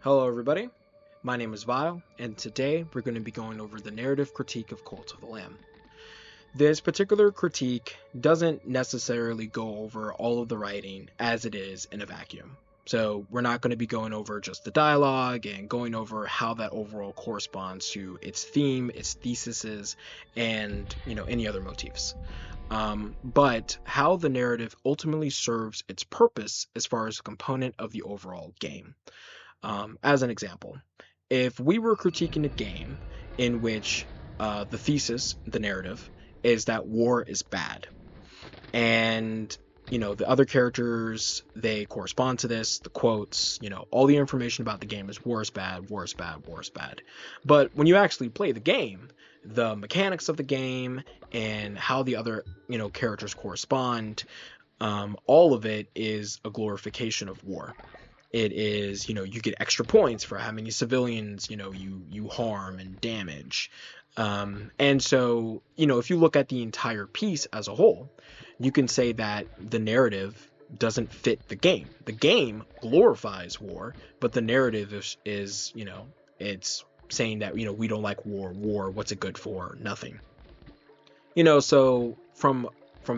Hello, everybody. My name is Vile, and today we're going to be going over the narrative critique of Cult of the Lamb. This particular critique doesn't necessarily go over all of the writing as it is in a vacuum. So we're not going to be going over just the dialogue and going over how that overall corresponds to its theme, its theses, and any other motifs. But how the narrative ultimately serves its purpose as far as a component of the overall game. As an example, if we were critiquing a game in which the thesis, the narrative, is that war is bad, and the other characters, they correspond to this, the quotes, all the information about the game is war is bad, war is bad, war is bad. But when you actually play the game, the mechanics of the game and how the other characters correspond, all of it is a glorification of war. It is, you get extra points for how many civilians, you harm and damage. And so, if you look at the entire piece as a whole, you can say that the narrative doesn't fit the game. The game glorifies war, but the narrative is it's saying that, we don't like war, what's it good for? Nothing. So from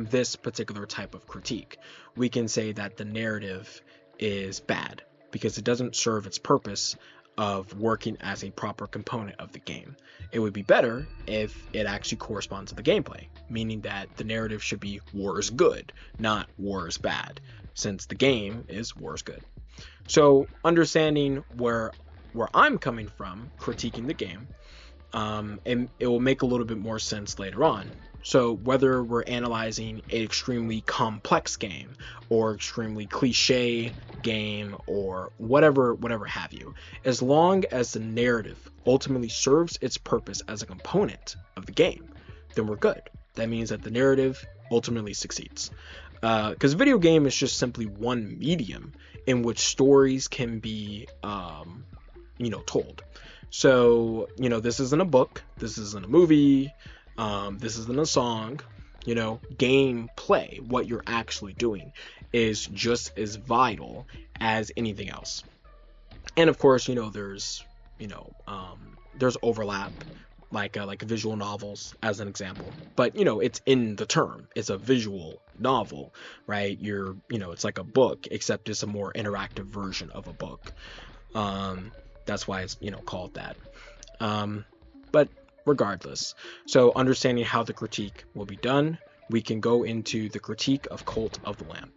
this particular type of critique, we can say that the narrative is bad because it doesn't serve its purpose of working as a proper component of the game. It would be better if it actually corresponds to the gameplay, meaning that the narrative should be war is good, not war is bad, since the game is war is good. So understanding where I'm coming from critiquing the game, and it will make a little bit more sense later on. So whether we're analyzing an extremely complex game or extremely cliche game or whatever have you, as long as the narrative ultimately serves its purpose as a component of the game, then we're good. That means that the narrative ultimately succeeds. Because video game is just simply one medium in which stories can be told. So, this isn't a book, this isn't a movie, this isn't a song. Gameplay, what you're actually doing, is just as vital as anything else. And of course, there's overlap, like visual novels as an example. But it's in the term. It's a visual novel, right? It's like a book, except it's a more interactive version of a book. That's why it's called that. But regardless, so understanding how the critique will be done, we can go into the critique of Cult of the Lamb.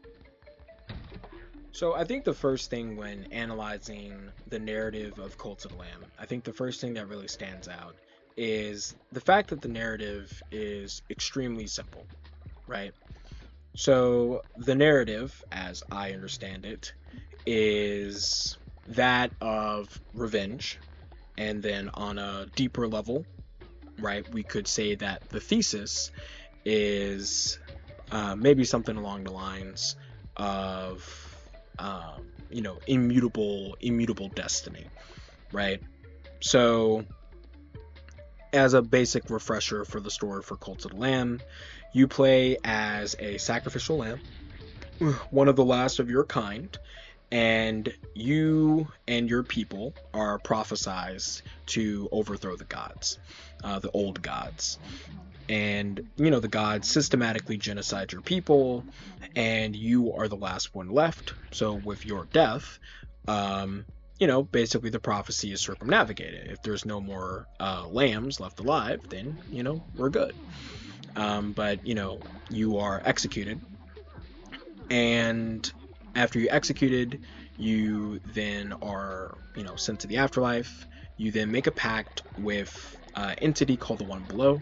So I think the first thing when analyzing the narrative of Cult of the Lamb, I think the first thing that really stands out is the fact that the narrative is extremely simple, right? So the narrative, as I understand it, is that of revenge, and then on a deeper level, right, we could say that the thesis is maybe something along the lines of immutable destiny, right? So as a basic refresher for the story for Cult of the Lamb, you play as a sacrificial lamb, one of the last of your kind, and you and your people are prophesized to overthrow the gods, the old gods. And the gods systematically genocide your people, and you are the last one left. So with your death, basically the prophecy is circumnavigated. If there's no more lambs left alive, then we're good. But you are executed, and after you're executed, you then are sent to the afterlife. You then make a pact with an entity called the One Below.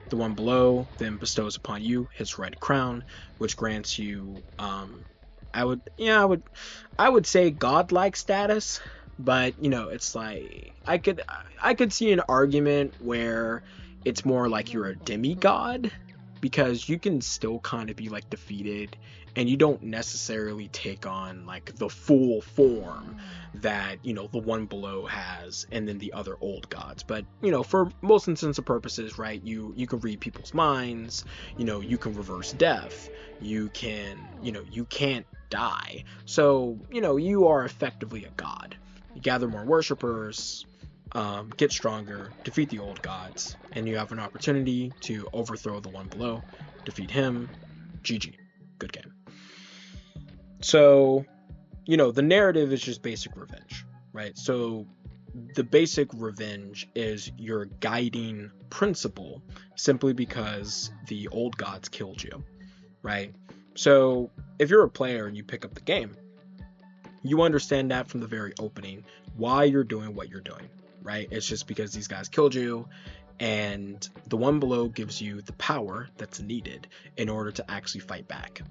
The One Below then bestows upon you his red crown, which grants you I would say godlike status, but it's like I could see an argument where it's more like you're a demigod, because you can still kind of be like defeated, and you don't necessarily take on like the full form that the One Below has, and then the other old gods. But for most intents and purposes, right, you can read people's minds, you can reverse death, you can you can't die, so you are effectively a god. you gather more worshippers, get stronger, defeat the old gods, and you have an opportunity to overthrow the one below, defeat him. GG. Good game. So, the narrative is just basic revenge, right? So the basic revenge is your guiding principle simply because the old gods killed you, right? So if you're a player and you pick up the game, you understand that from the very opening why you're doing what you're doing, right? It's just because these guys killed you, and the one below gives you the power that's needed in order to actually fight back.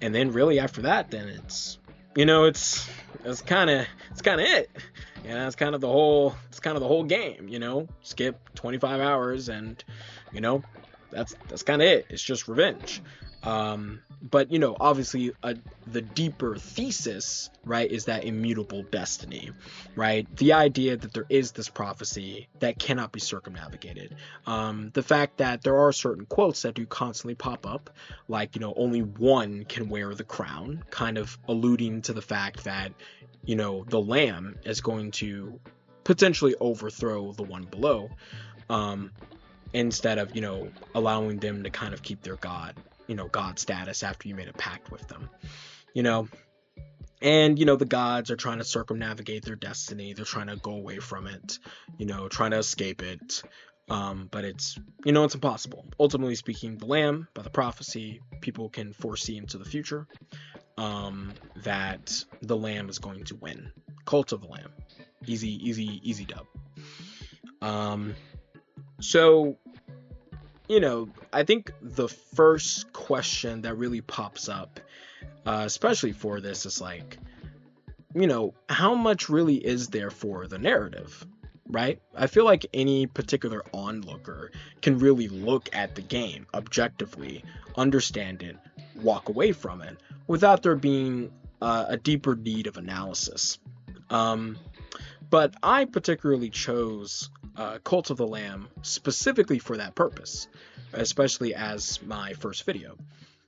And then really after that, then it's kind of it. It's kind of the whole game. Skip 25 hours and that's kind of it. It's just revenge. But obviously the deeper thesis, right, is that immutable destiny, right? The idea that there is this prophecy that cannot be circumnavigated. The fact that there are certain quotes that do constantly pop up, like, only one can wear the crown, kind of alluding to the fact that, the Lamb is going to potentially overthrow the one below, instead of, allowing them to kind of keep their God status after you made a pact with them, and the gods are trying to circumnavigate their destiny. They're trying to go away from it, trying to escape it, but it's it's impossible. Ultimately speaking, the Lamb, by the prophecy, people can foresee into the future, that the Lamb is going to win. Cult of the Lamb, easy dub. So I think the first question that really pops up, especially for this, is like, how much really is there for the narrative, right? I feel like any particular onlooker can really look at the game objectively, understand it, walk away from it, without there being a deeper need of analysis. But I particularly chose Cult of the Lamb specifically for that purpose, especially as my first video,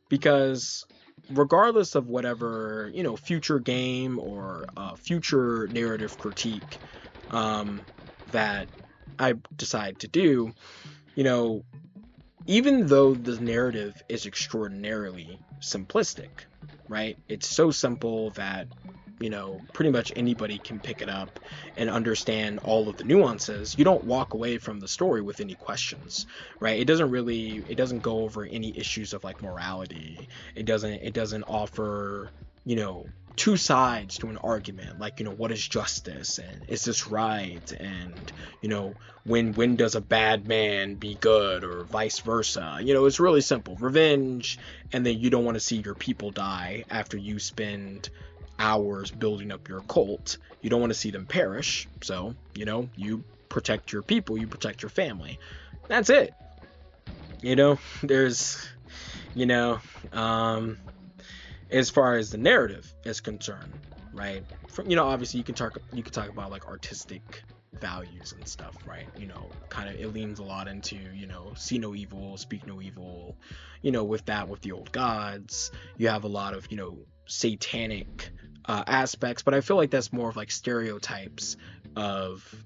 because regardless of whatever future game or future narrative critique that I decide to do, even though the narrative is extraordinarily simplistic, right? It's so simple that pretty much anybody can pick it up and understand all of the nuances. You don't walk away from the story with any questions, right? It doesn't go over any issues of like morality. It doesn't offer, two sides to an argument, like, what is justice, and is this right, and when does a bad man be good, or vice versa. It's really simple. Revenge, and then you don't want to see your people die after you spend hours building up your cult. You don't want to see them perish, so you protect your people, you protect your family. That's it. There's as far as the narrative is concerned, right? Obviously you can talk about like artistic values and stuff, right? Kind of it leans a lot into see no evil, speak no evil. With the old gods, you have a lot of satanic aspects, but I feel like that's more of like stereotypes of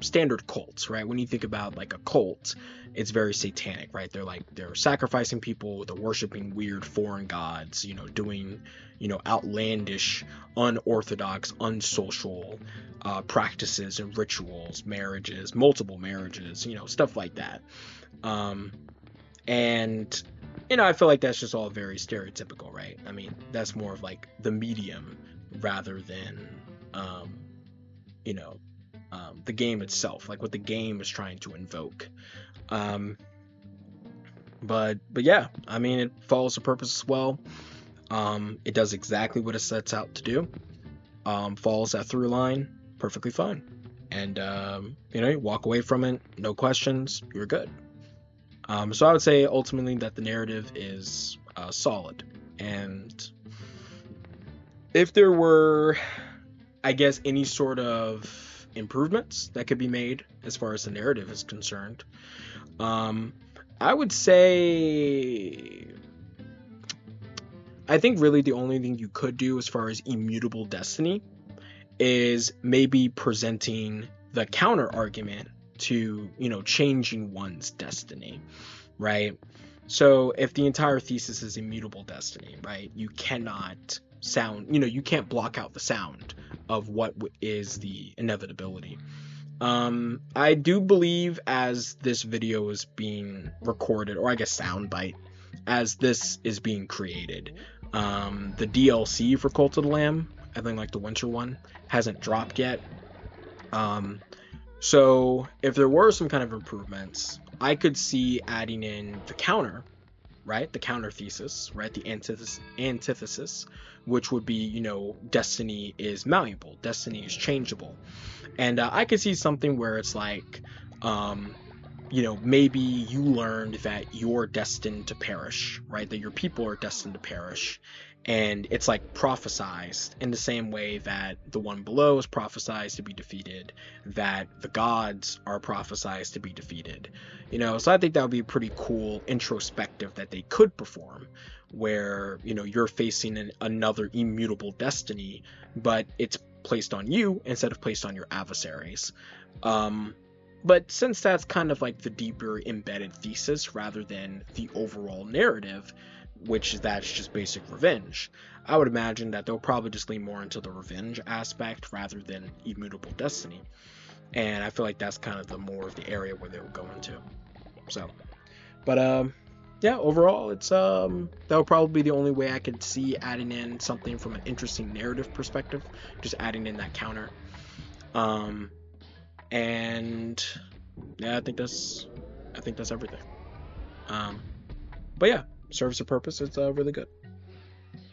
standard cults, right? When you think about like a cult, it's very satanic, right? They're sacrificing people, they're worshiping weird foreign gods, doing outlandish, unorthodox, unsocial practices and rituals, marriages, multiple marriages, stuff like that. And I feel like that's just all very stereotypical, right? I mean, that's more of like the medium rather than the game itself, like what the game is trying to invoke. But yeah, I mean, it follows the purpose as well. It does exactly what it sets out to do. Follows that through line perfectly fine, and you walk away from it, no questions, you're good. So I would say ultimately that the narrative is solid, and if there were, I guess, any sort of improvements that could be made as far as the narrative is concerned, I would say, I think really the only thing you could do as far as immutable destiny is maybe presenting the counter argument to, changing one's destiny, right? So if the entire thesis is immutable destiny, right, you cannot you can't block out the sound of what is the inevitability. I do believe, as this video is being recorded, or I guess soundbite, as this is being created, the DLC for Cult of the Lamb, I think like the winter one, hasn't dropped yet. So if there were some kind of improvements, I could see adding in the counter, right? The counter thesis, right? The antithesis, which would be, destiny is malleable, destiny is changeable. And I could see something where it's like, maybe you learned that you're destined to perish, right? That your people are destined to perish. And it's like prophesized in the same way that the one below is prophesized to be defeated, that the gods are prophesized to be defeated. So I think that would be pretty cool introspective that they could perform, where, you're facing another immutable destiny, but it's placed on you instead of placed on your adversaries. But since that's kind of like the deeper embedded thesis rather than the overall narrative, which that's just basic revenge, I would imagine that they'll probably just lean more into the revenge aspect rather than immutable destiny. And I feel like that's kind of the more of the area where they'll go into. So, but yeah, overall, it's that'll probably be the only way I could see adding in something from an interesting narrative perspective, just adding in that counter. And yeah, I think that's everything. But yeah, serves a purpose. It's really good.